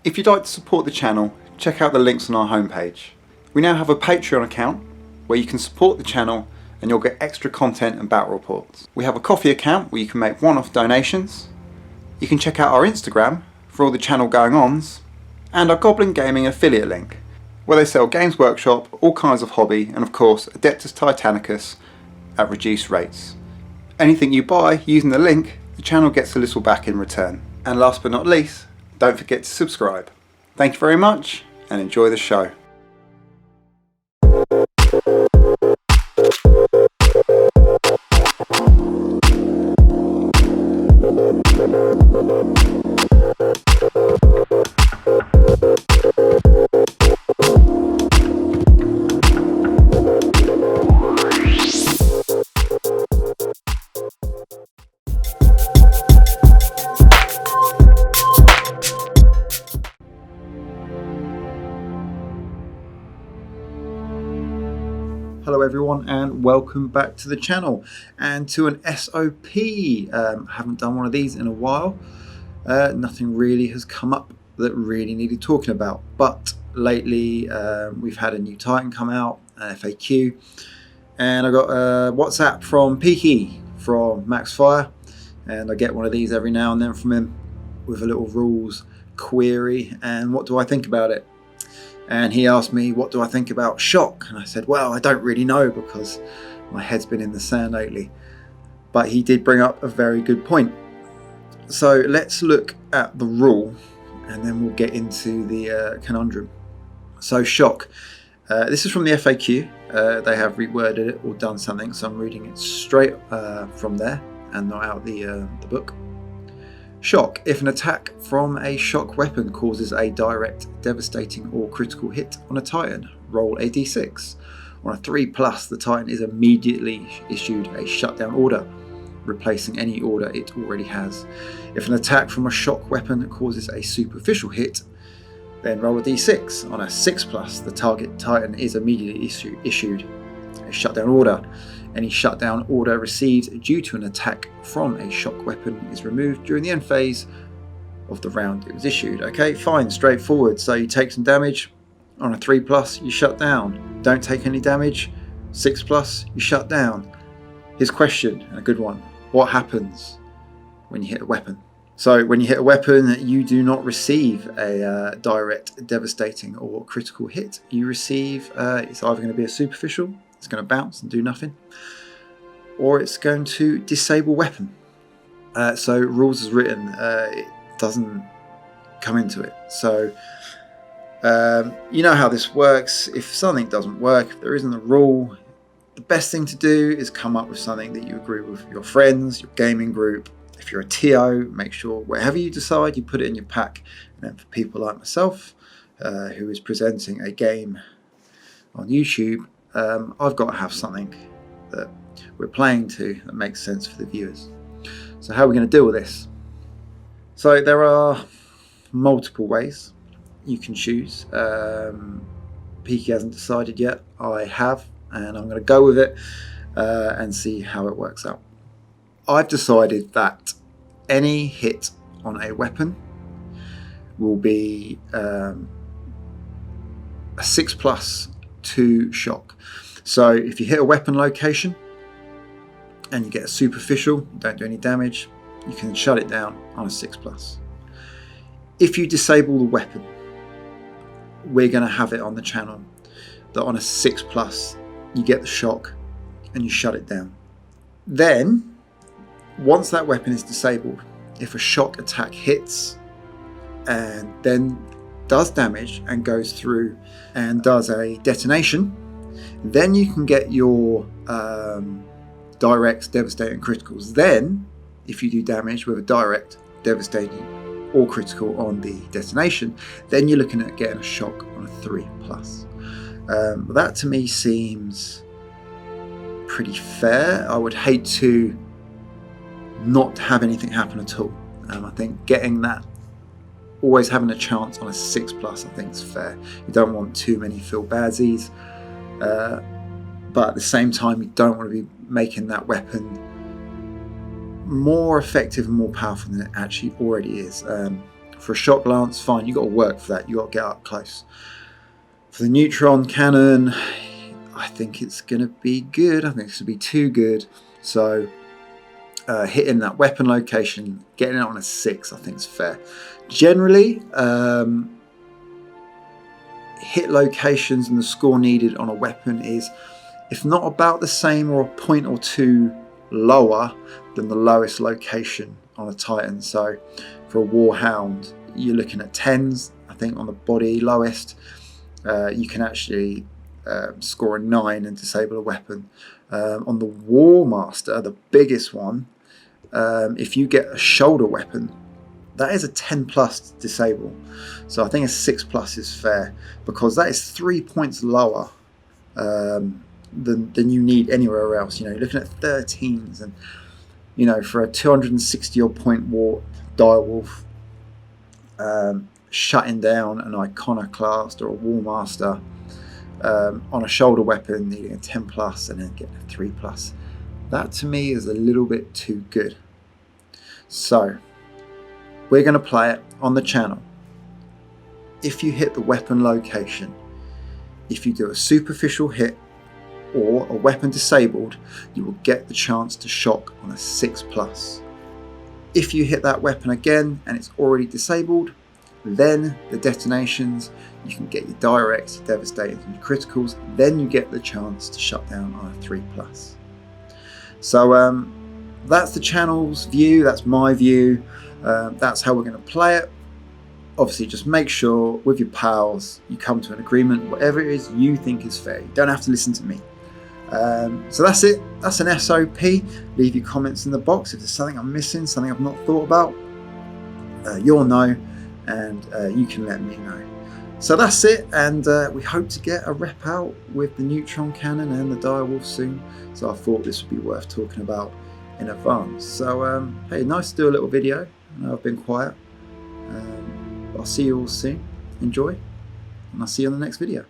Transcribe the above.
If you'd like to support the channel, check out the links on our homepage. We now have a Patreon account where you can support the channel and you'll get extra content and battle reports. We have a Ko-fi account where you can make one-off donations. You can check out our Instagram for all the channel going-ons, and our Goblin Gaming affiliate link, where they sell Games Workshop, all kinds of hobby, and of course Adeptus Titanicus at reduced rates. Anything you buy using the link, the channel gets a little back in return. And last but not least, don't forget to subscribe. Thank you very much and enjoy the show. Hello everyone and welcome back to the channel and to an SOP. Haven't done one of these in a while. Nothing really has come up that really needed talking about, but lately we've had a new Titan come out, an FAQ, and I got a WhatsApp from Peake from Max Fire, and I get one of these every now and then from him with a little rules query and what do I think about it. And he asked me, what do I think about shock? And I said, well, I don't really know because my head's been in the sand lately. But he did bring up a very good point. So let's look at the rule and then we'll get into the conundrum. So shock. This is from the FAQ. They have reworded it or done something. So I'm reading it straight from there and not out the book. Shock. If an attack from a shock weapon causes a direct, devastating or critical hit on a Titan, roll a d6. On a 3+, the Titan is immediately issued a shutdown order, replacing any order it already has. If an attack from a shock weapon causes a superficial hit, then roll a d6. On a 6+, the target Titan is immediately issued a shutdown order. Any shutdown order received due to an attack from a shock weapon is removed during the end phase of the round it was issued. Okay, fine, straightforward. So you take some damage. On a 3+, you shut down. Don't take any damage. 6+, you shut down. His question, and a good one: what happens when you hit a weapon? So when you hit a weapon, you do not receive a direct, devastating or critical hit. You receive, it's either going to be a superficial, it's going to bounce and do nothing, or it's going to disable weapon. So rules as written, it doesn't come into it. So you know how this works. If something doesn't work, if there isn't a rule, the best thing to do is come up with something that you agree with your friends, your gaming group. If you're a TO, make sure wherever you decide, you put it in your pack. And then for people like myself, who is presenting a game on YouTube, I've got to have something that we're playing to that makes sense for the viewers. So how are we going to deal with this? So there are multiple ways you can choose. Peake hasn't decided yet. I have, and I'm going to go with it and see how it works out. I've decided that any hit on a weapon will be a 6+ to shock. So if you hit a weapon location and you get a superficial, don't do any damage, you can shut it down on a 6+. If you disable the weapon, we're going to have it on the channel that on a 6+, you get the shock and you shut it down. Then, once that weapon is disabled, if a shock attack hits and then does damage and goes through and does a detonation, then you can get your direct, devastating criticals. Then, if you do damage with a direct, devastating or critical on the detonation, then you're looking at getting a shock on a 3+. That to me seems pretty fair. I would hate to not have anything happen at all. I think getting that, always having a chance on a 6+, I think is fair. You don't want too many feel badsies, but at the same time you don't want to be making that weapon more effective and more powerful than it actually already is. For a shock lance, fine, you've got to work for that, you've got to get up close. For the neutron cannon, I think it's going to be good. I think it's going to be too good. So hitting that weapon location, getting it on a 6, I think is fair. Generally, hit locations and the score needed on a weapon is, if not about the same or a point or two lower than the lowest location on a Titan. So for a Warhound, you're looking at 10s, I think, on the body lowest. You can actually score a 9 and disable a weapon. On the War Master, the biggest one, if you get a shoulder weapon, that is a 10 plus to disable. So I think a 6 plus is fair, because that is 3 points lower than you need anywhere else. You know, you're looking at 13s, and you know, for a 260 odd point war direwolf, shutting down an iconoclast or a war master on a shoulder weapon, needing a 10 plus and then getting a 3 plus, that to me is a little bit too good. So we're going to play it on the channel. If you hit the weapon location, if you do a superficial hit or a weapon disabled, you will get the chance to shock on a 6 plus. If you hit that weapon again and it's already disabled, then the detonations, you can get your directs, your devastators and your criticals, then you get the chance to shut down on a 3 plus. So that's the channel's view, that's my view, that's how we're going to play it. Obviously, just make sure with your pals you come to an agreement, whatever it is you think is fair. You don't have to listen to me. So that's it. That's an SOP. Leave your comments in the box. If there's something I'm missing, something I've not thought about, you'll know, and you can let me know. So that's it, and we hope to get a rep out with the neutron cannon and the direwolf soon. So I thought this would be worth talking about in advance. So hey, nice to do a little video. I know I've been quiet. I'll see you all soon. Enjoy, and I'll see you on the next video.